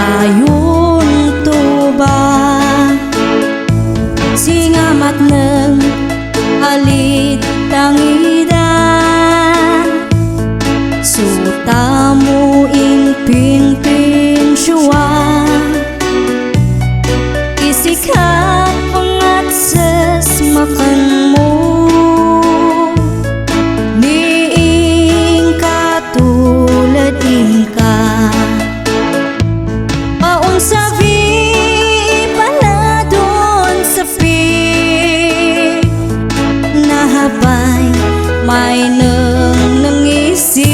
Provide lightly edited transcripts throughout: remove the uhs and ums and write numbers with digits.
dayon tuba singamat ng alit tangida suta mo ing ping syua isikap pangat ses makan mo niing katulad ingka paun sabi paladon sapi nahabay may nangisi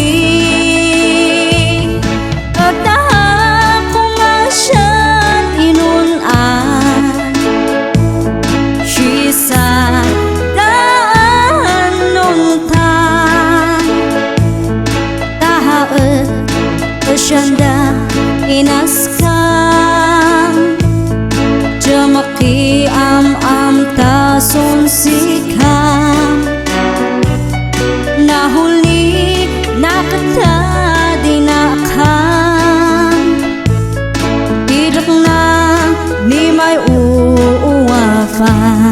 Syanda inaskam jamaki am tason sikam nahuli nakata dinakam idak na ni may uwafan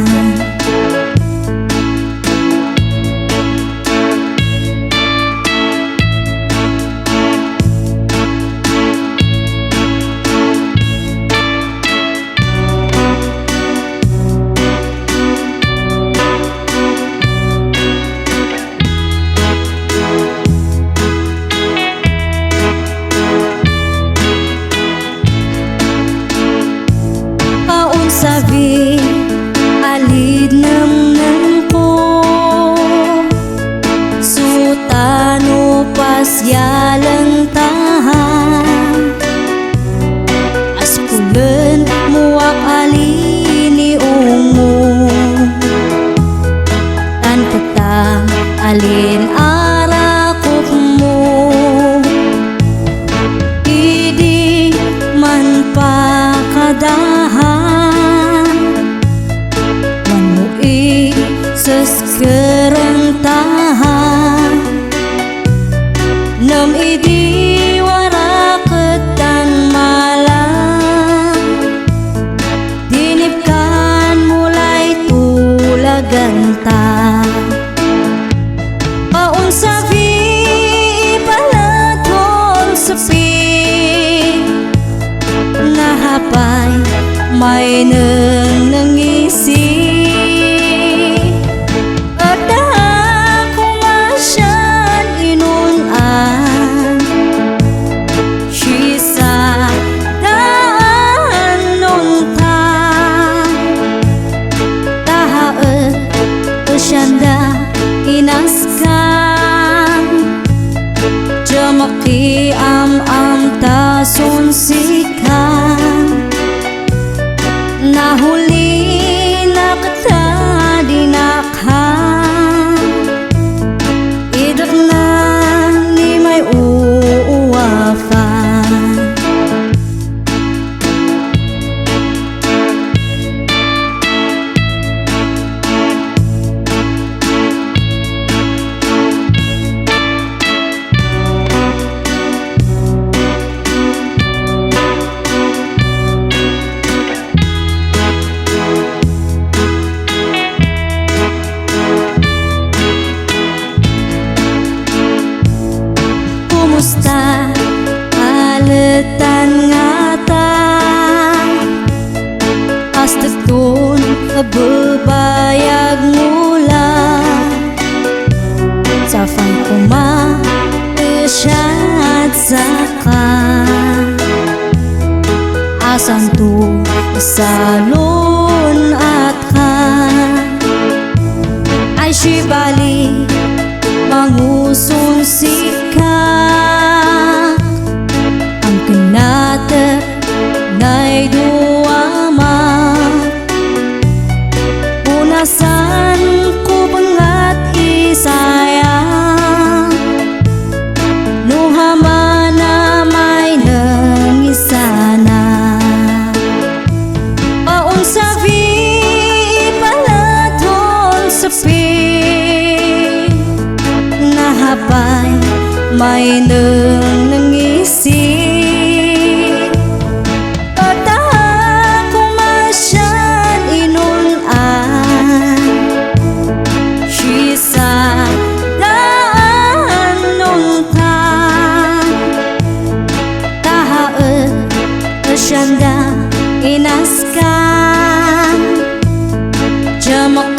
sabi alid ng ko sutano pasyalang tahan askulen muak alini umo tan petang alin arakuk mo idi man pakadahan seskerentahan nam idi waraketan malam dinipkan mulai tulaganta paun sabi palatol sepi nahapay may nangisi syanda inaskam jamaki am tason sikam nahuli nakata dinakam idak na ni may uwafan kumusta aletan ngata astetun bebayag mula safang kuma isyad saka asan tu salun at ka ay shibali mangusun sika ang kinata na'y duwama punasan ko bangat isayang nuhama na may nangisana paun sabi palatol sapi nahabay may nangisi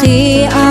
Dati